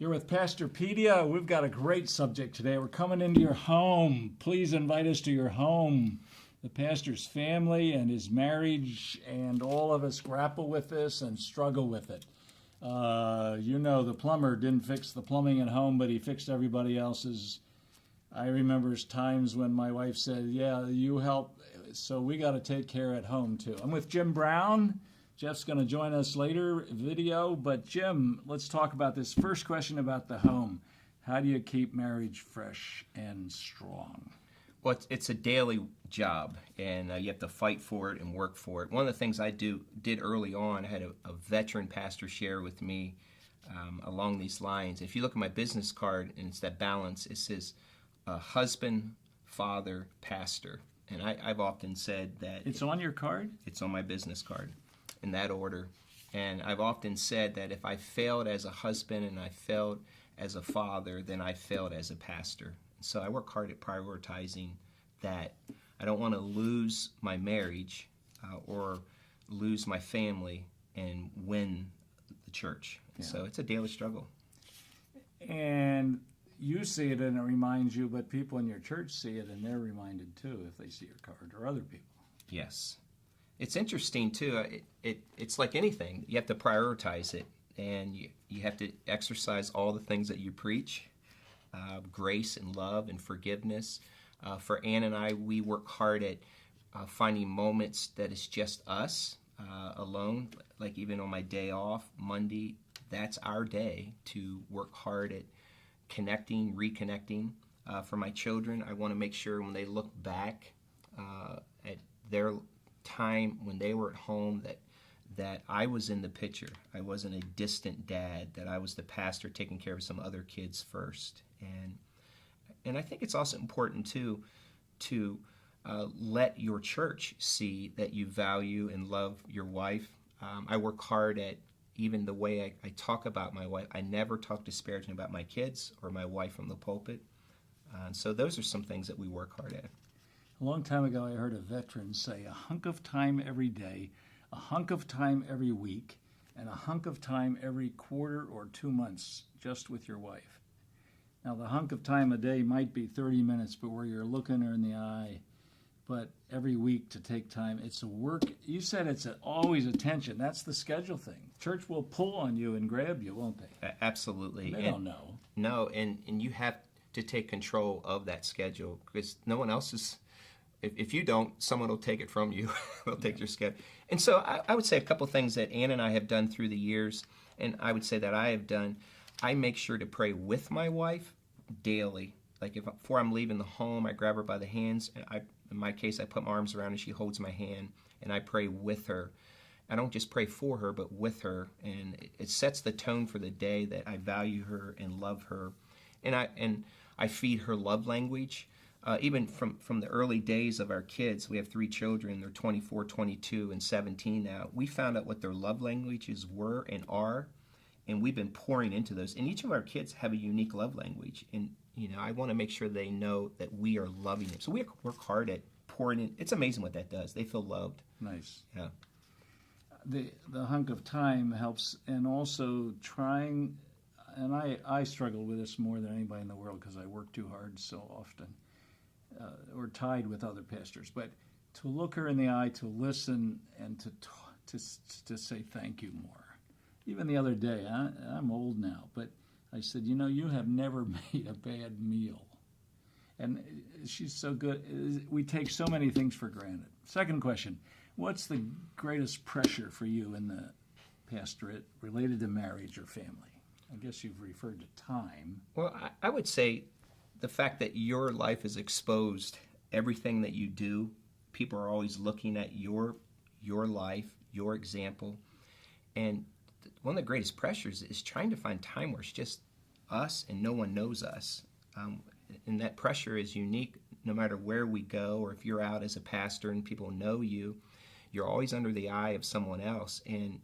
You're with Pastorpedia. We've got a great subject today. We're coming into your home. Please invite us to your home. The pastor's family and his marriage, and all of us grapple with this and struggle with it. The plumber didn't fix the plumbing at home, but he fixed everybody else's. I remember times when my wife said, yeah, you help, so we got to take care at home too. I'm with Jim Brown. Jeff's going to join us later video, but Jim, let's talk about this first question about the home. How do you keep marriage fresh and strong? Well, it's a daily job, and you have to fight for it and work for it. One of the things I did early on, I had a veteran pastor share with me along these lines. If you look at my business card, and it's that balance, it says husband, father, pastor. And I've often said that... It's on your card? It's on my business card, in that order. And I've often said that if I failed as a husband and I failed as a father, then I failed as a pastor. So I work hard at prioritizing that. I don't want to lose my marriage or lose my family and win the church. Yeah. So it's a daily struggle. And you see it and it reminds you, but people in your church see it and they're reminded too if they see your card, or other people. Yes. It's interesting too. It's like anything. You have to prioritize it, and you have to exercise all the things that you preach. Grace and love and forgiveness. For Ann and I, we work hard at finding moments that it's just us alone. Like even on my day off, Monday, that's our day to work hard at connecting, reconnecting. For my children, I want to make sure when they look back at their time when they were at home that I was in the picture. I wasn't a distant dad, that I was the pastor taking care of some other kids first. And I think it's also important too to let your church see that you value and love your wife. I work hard at even the way I talk about my wife. I never talk disparaging about my kids or my wife from the pulpit. So those are some things that we work hard at. A long time ago, I heard a veteran say, a hunk of time every day, a hunk of time every week, and a hunk of time every quarter or 2 months just with your wife. Now, the hunk of time a day might be 30 minutes, but where you're looking her in the eye, but every week to take time. It's a work. You said it's always attention. That's the schedule thing. Church will pull on you and grab you, won't they? Absolutely. They don't know. No, and you have to take control of that schedule, because no one else is... If you don't, someone will take it from you. They'll take your schedule. And so I would say a couple things that Ann and I have done through the years, and I would say that I have done. I make sure to pray with my wife daily. Like before I'm leaving the home, I grab her by the hands. And in my case, I put my arms around her and she holds my hand, and I pray with her. I don't just pray for her, but with her. And it sets the tone for the day that I value her and love her. And I feed her love language. Even from the early days of our kids, we have 3 children, they're 24, 22, and 17 now. We found out what their love languages were and are, and we've been pouring into those. And each of our kids have a unique love language, and I want to make sure they know that we are loving them. So we work hard at pouring in. It's amazing what that does. They feel loved. Nice. Yeah. The hunk of time helps, and also trying, and I struggle with this more than anybody in the world because I work too hard so often. Or tied with other pastors, but to look her in the eye, to listen, and to say thank you more. Even the other day, I'm old now, but I said, you have never made a bad meal. And she's so good. We take so many things for granted. Second question, what's the greatest pressure for you in the pastorate related to marriage or family? I guess you've referred to time. Well, I would say the fact that your life is exposed, everything that you do, people are always looking at your life, your example. And one of the greatest pressures is trying to find time where it's just us and no one knows us. And that pressure is unique no matter where we go, or if you're out as a pastor and people know you, you're always under the eye of someone else. And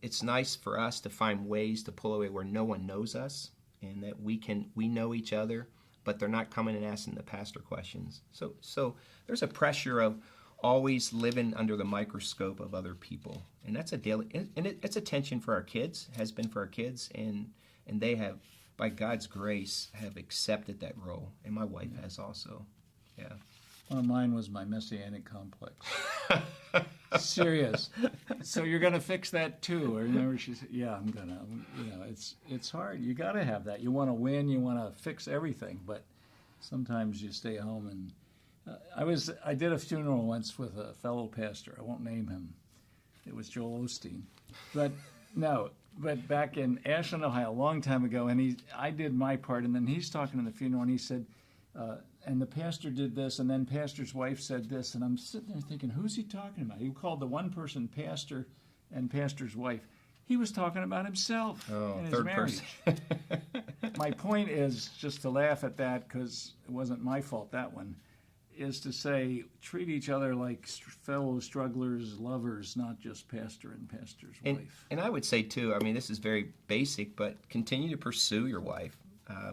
it's nice for us to find ways to pull away where no one knows us, and that we know each other, but they're not coming and asking the pastor questions. So there's a pressure of always living under the microscope of other people, and that's a daily, and it's a tension for our kids, has been for our kids, and and they have, by God's grace, have accepted that role, and my wife has also. Yeah. One of mine was my messianic complex. Serious. So you're going to fix that too? I remember she said, "Yeah, I'm gonna." It's hard. You got to have that. You want to win. You want to fix everything, but sometimes you stay home. And I did a funeral once with a fellow pastor. I won't name him. It was Joel Osteen, but back in Ashland, Ohio, a long time ago, and I did my part, and then he's talking in the funeral, and he said. And the pastor did this, and then pastor's wife said this, and I'm sitting there thinking, who's he talking about? He called the one person pastor and pastor's wife. He was talking about himself and his third marriage. person. My point is, just to laugh at that, because it wasn't my fault, that one, is to say, treat each other like fellow strugglers, lovers, not just pastor and pastor's wife. And I would say, too, I mean, this is very basic, but continue to pursue your wife.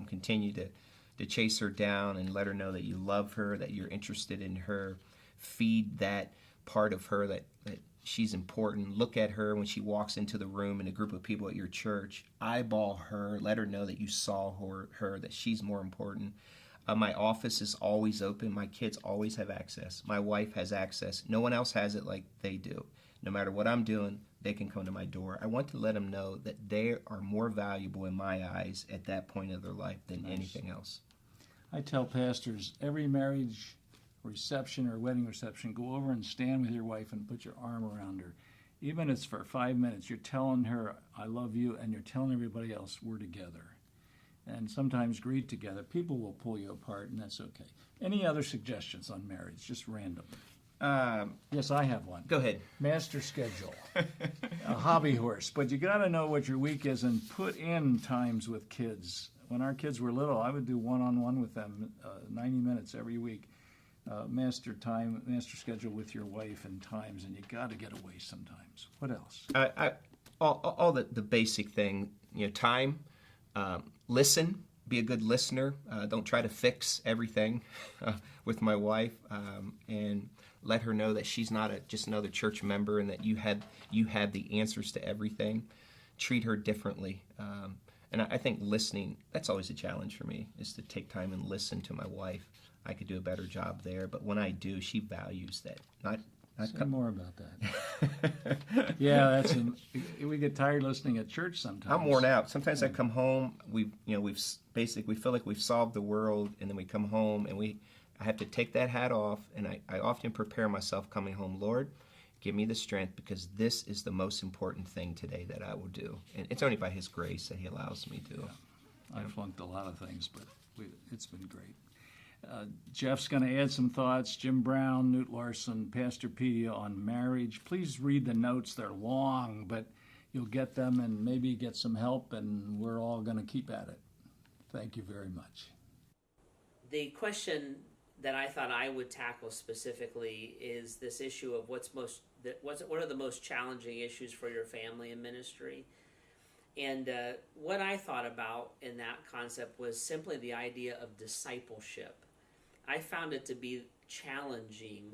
Continue to chase her down and let her know that you love her, that you're interested in her. Feed that part of her that she's important. Look at her when she walks into the room in a group of people at your church. Eyeball her. Let her know that you saw her, that she's more important. My office is always open. My kids always have access. My wife has access. No one else has it like they do. No matter what I'm doing, they can come to my door. I want to let them know that they are more valuable in my eyes at that point of their life than anything else. I tell pastors, every marriage reception or wedding reception, go over and stand with your wife and put your arm around her. Even if it's for 5 minutes, you're telling her, I love you, and you're telling everybody else, we're together. And sometimes greet together. People will pull you apart, and that's okay. Any other suggestions on marriage, just random? Yes, I have one. Go ahead. Master schedule. A hobby horse. But you got to know what your week is and put in times with kids. When our kids were little, I would do one-on-one with them, 90 minutes every week. Master schedule with your wife and times, and you got to get away sometimes. What else? All the basic thing, time, listen, be a good listener. Don't try to fix everything with my wife, and let her know that she's not just another church member, and that you have the answers to everything. Treat her differently. And I think listening, that's always a challenge for me, is to take time and listen to my wife. I could do a better job there, but when I do, she values that. Say more about that. Yeah, we get tired listening at church sometimes. I'm worn out. Sometimes I come home, we feel like we've solved the world, and then we come home and I have to take that hat off, and I often prepare myself coming home, Lord, give me the strength, because this is the most important thing today that I will do. And it's only by His grace that He allows me to. Yeah. I flunked a lot of things, but it's been great. Jeff's going to add some thoughts. Jim Brown, Newt Larson, Pastorpedia on marriage. Please read the notes. They're long, but you'll get them and maybe get some help, and we're all going to keep at it. Thank you very much. The question that I thought I would tackle specifically is this issue of what are the most challenging issues for your family and ministry. And what I thought about in that concept was simply the idea of discipleship. I found it to be challenging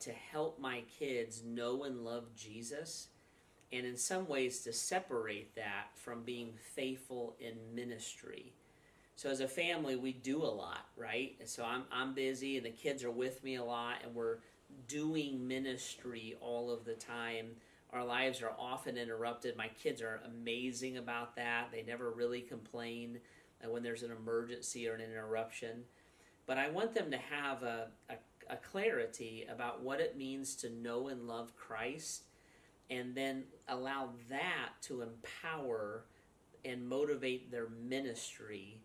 to help my kids know and love Jesus, and in some ways to separate that from being faithful in ministry. So as a family, we do a lot, right? And so I'm busy, and the kids are with me a lot, and we're doing ministry all of the time. Our lives are often interrupted. My kids are amazing about that. They never really complain when there's an emergency or an interruption. But I want them to have a clarity about what it means to know and love Christ, and then allow that to empower and motivate their ministry,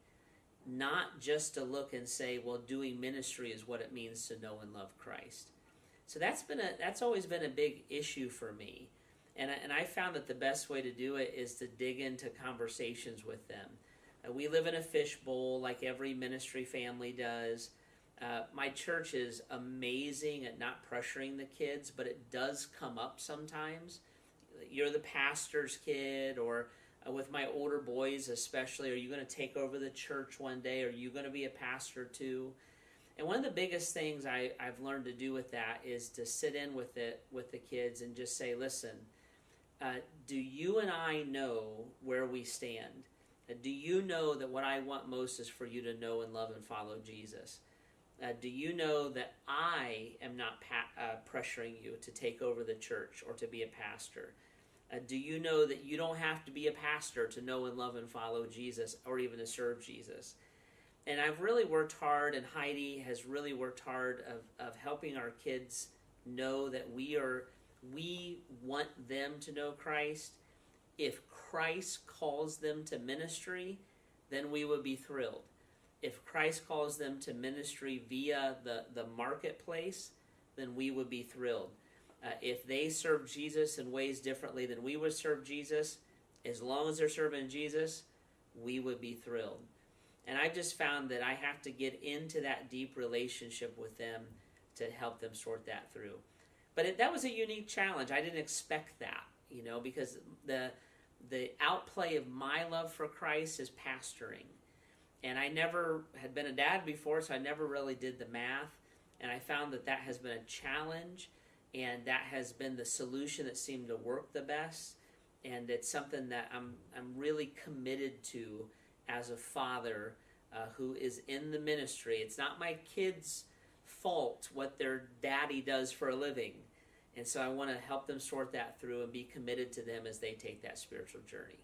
not just to look and say, well, doing ministry is what it means to know and love Christ. So that's always been a big issue for me. And I found that the best way to do it is to dig into conversations with them. We live in a fishbowl like every ministry family does. My church is amazing at not pressuring the kids, but it does come up sometimes. You're the pastor's kid, or with my older boys especially, are you going to take over the church one day? Are you going to be a pastor too? And one of the biggest things I've learned to do with that is to sit in with the kids and just say, listen, do you and I know where we stand? Do you know that what I want most is for you to know and love and follow Jesus? Do you know that I am not pressuring you to take over the church or to be a pastor? Do you know that you don't have to be a pastor to know and love and follow Jesus or even to serve Jesus? And I've really worked hard, and Heidi has really worked hard of helping our kids know that we want them to know Christ. If Christ calls them to ministry, then we would be thrilled. If Christ calls them to ministry via the marketplace, then we would be thrilled. If they serve Jesus in ways differently than we would serve Jesus, as long as they're serving Jesus, we would be thrilled. And I just found that I have to get into that deep relationship with them to help them sort that through. But that was a unique challenge. I didn't expect that, because the outplay of my love for Christ is pastoring. And I never had been a dad before, so I never really did the math. And I found that has been a challenge, and that has been the solution that seemed to work the best. And it's something that I'm really committed to as a father who is in the ministry. It's not my kids' fault what their daddy does for a living. And so I want to help them sort that through and be committed to them as they take that spiritual journey.